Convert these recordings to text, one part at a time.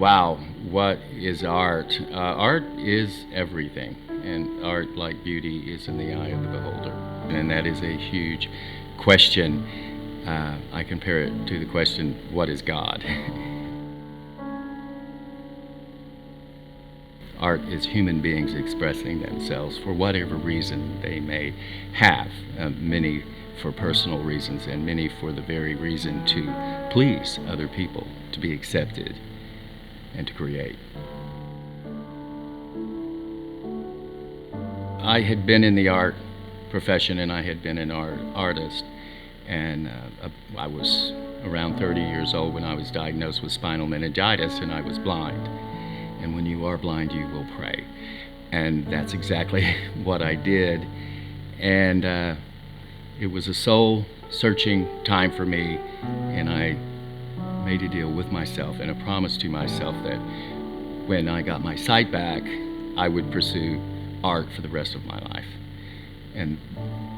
Wow, what is art? Art is everything, and art, like beauty, is in the eye of the beholder. And that is a huge question. I compare it to the question, what is God? Art is human beings expressing themselves for whatever reason they may have, many for personal reasons and many for the very reason to please other people, to be accepted, and to create. I had been in the art profession and I had been an artist, and I was around 30 years old when I was diagnosed with spinal meningitis, and I was blind. And when you are blind, you will pray. And that's exactly what I did. And it was a soul-searching time for me, and I made a deal with myself and a promise to myself that when I got my sight back, I would pursue art for the rest of my life. And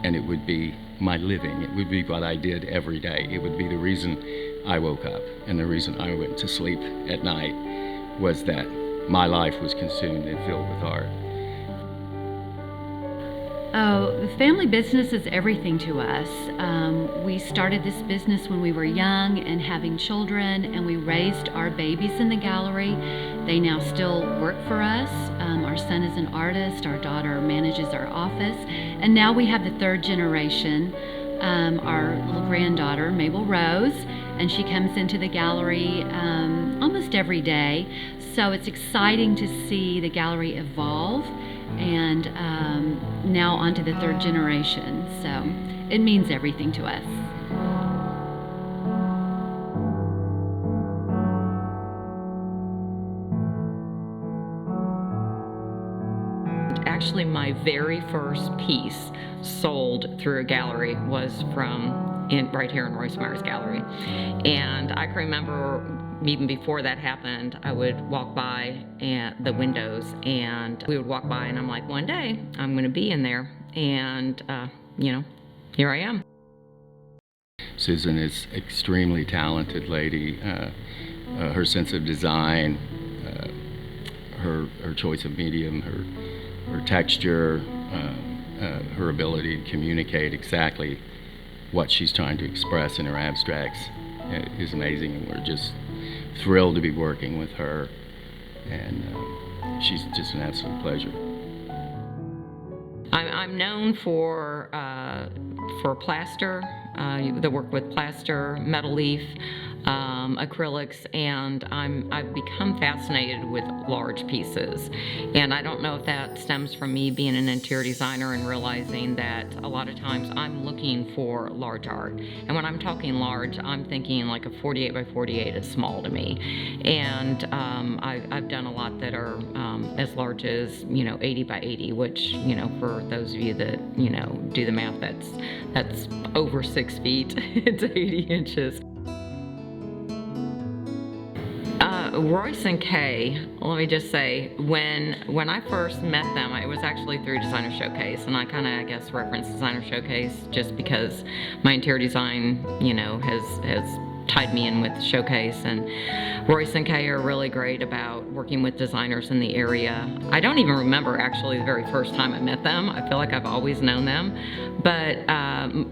it would be my living. It would be what I did every day. It would be the reason I woke up, and the reason I went to sleep at night was that my life was consumed and filled with art. Oh, the family business is everything to us. We started this business when we were young and having children, and we raised our babies in the gallery. They now still work for us. Our son is an artist, our daughter manages our office, and now we have the third generation, our little granddaughter, Mabel Rose, and she comes into the gallery almost every day. So it's exciting to see the gallery evolve, and now onto the third generation. So it means everything to us. Actually, my very first piece sold through a gallery was right here in Royce Myers Gallery. And I can remember even before that happened, I would walk by the windows, and we would walk by, and I'm like, one day I'm going to be in there. And, here I am. Susan is an extremely talented lady. Her sense of design, her choice of medium, her texture, her ability to communicate exactly what she's trying to express in her abstracts is amazing, and we're just thrilled to be working with her, and she's just an absolute pleasure. I'm known for plaster, the work with plaster, metal leaf, acrylics, and I've become fascinated with large pieces. And I don't know if that stems from me being an interior designer and realizing that a lot of times I'm looking for large art. And when I'm talking large, I'm thinking like a 48 by 48 is small to me. And I've done a lot that are as large as 80 by 80, which for those of you that do the math, that's over 6 feet. It's 80 inches. Royce and Kay, let me just say, when I first met them, it was actually through Designer Showcase, and I kind of, I guess, reference Designer Showcase just because my interior design, has tied me in with Showcase, and Royce and Kay are really great about working with designers in the area. I don't even remember actually the very first time I met them. I feel like I've always known them, but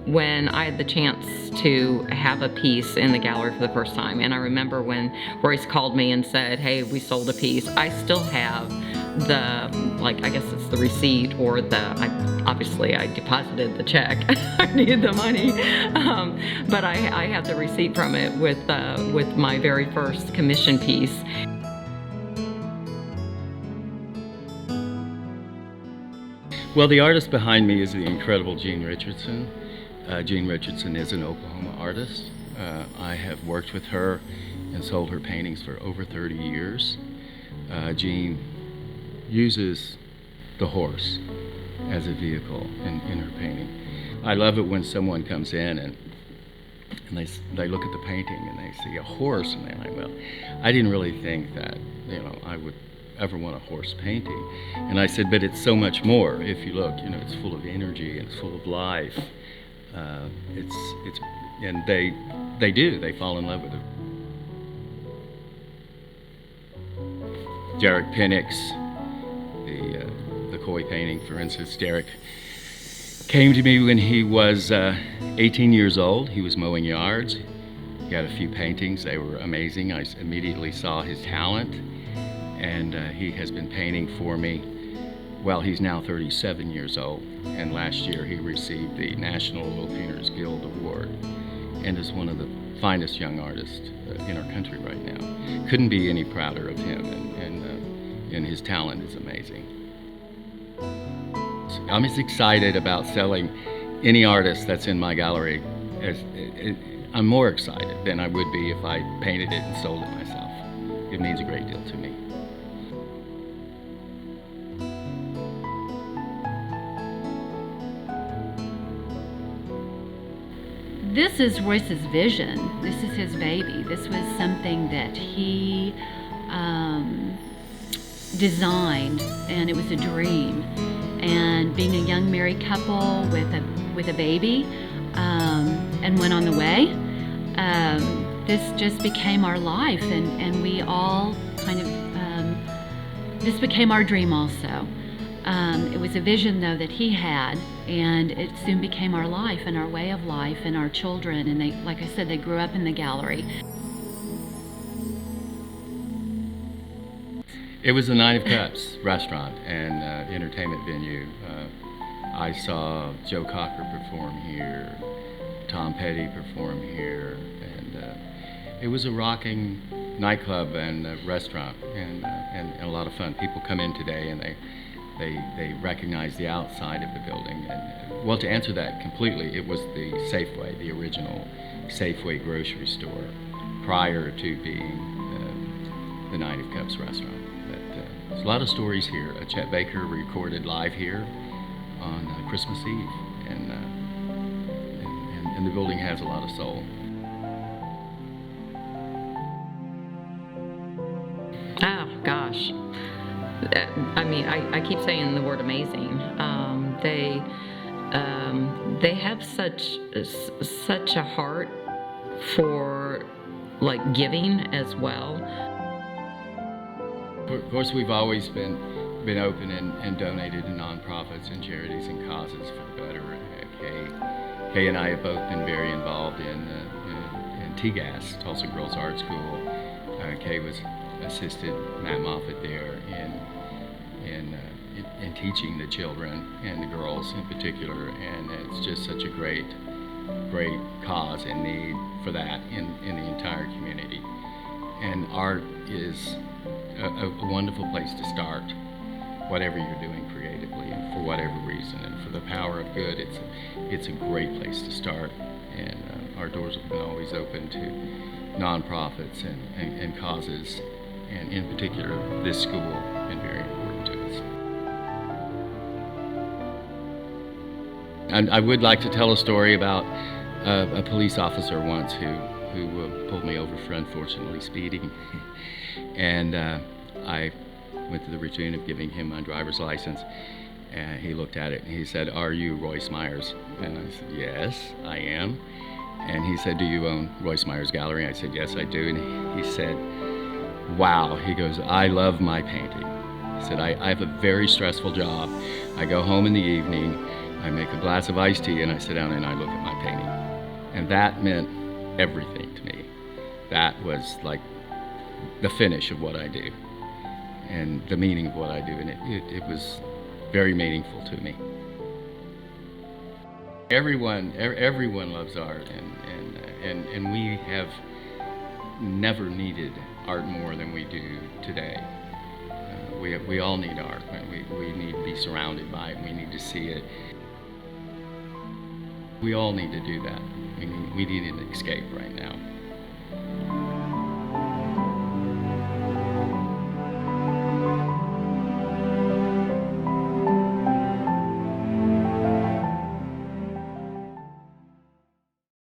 when I had the chance to have a piece in the gallery for the first time, and I remember when Royce called me and said, hey, we sold a piece, I still have I guess it's the receipt, or obviously I deposited the check. I needed the money, but I have the receipt from it with my very first commission piece. Well, the artist behind me is the incredible Jean Richardson. Jean Richardson is an Oklahoma artist. I have worked with her and sold her paintings for over 30 years. Jean uses the horse as a vehicle in her painting. I love it when someone comes in and they look at the painting and they see a horse, and they're like, well, I didn't really think that I would ever want a horse painting. And I said, but it's so much more. If you look, it's full of energy and it's full of life. And they fall in love with it. Derek Penix, the koi painting, for instance. Derek came to me when he was 18 years old. He was mowing yards. He had a few paintings. They were amazing. I immediately saw his talent, and he has been painting for me. Well, he's now 37 years old, and last year he received the National Oil Painters Guild Award, and is one of the finest young artists in our country right now. Couldn't be any prouder of him, and his talent is amazing. I'm as excited about selling any artist that's in my gallery I'm more excited than I would be if I painted it and sold it myself. It means a great deal to me. This is Royce's vision. This is his baby. This was something that he designed, and it was a dream. And being a young married couple with a baby, and went on the way, this just became our life, and we all kind of, this became our dream also. It was a vision, though, that he had, and it soon became our life and our way of life and our children, and they, like I said, they grew up in the gallery. It was the Nine of Cups restaurant and entertainment venue. I saw Joe Cocker perform here, Tom Petty perform here, and it was a rocking nightclub and restaurant, and a lot of fun. People come in today and they recognize the outside of the building. And well, to answer that completely, it was the Safeway, the original Safeway grocery store, prior to being the Nine of Cups restaurant. There's a lot of stories here. Chet Baker recorded live here on Christmas Eve, and the building has a lot of soul. Oh gosh, I mean, I keep saying the word amazing. They have such a heart for like giving as well. Of course, we've always been open and donated to nonprofits and charities and causes for the better. Kay and I have both been very involved in TGAS, Tulsa Girls Art School. Kay was assisted Matt Moffat there in teaching the children and the girls in particular, and it's just such a great cause and need for that in the entire community. And art is a wonderful place to start whatever you're doing creatively, and for whatever reason, and for the power of good, it's a great place to start. And our doors have been always open to nonprofits and causes, and in particular this school has been very important to us. And I would like to tell a story about a police officer once who pulled me over for unfortunately speeding. And I went to the routine of giving him my driver's license, and he looked at it and he said, "Are you Royce Myers?" And I said, "Yes, I am." And he said, "Do you own Royce Myers Gallery?" I said, "Yes, I do." And he said, "Wow," he goes, "I love my painting." He said, I have a very stressful job. I go home in the evening, I make a glass of iced tea, and I sit down and I look at my painting." And that meant everything to me. That was like the finish of what I do and the meaning of what I do, and it was very meaningful to me. Everyone loves art, and we have never needed art more than we do today. We all need art. We need to be surrounded by it. We need to see it. We all need to do that. We need an escape right now.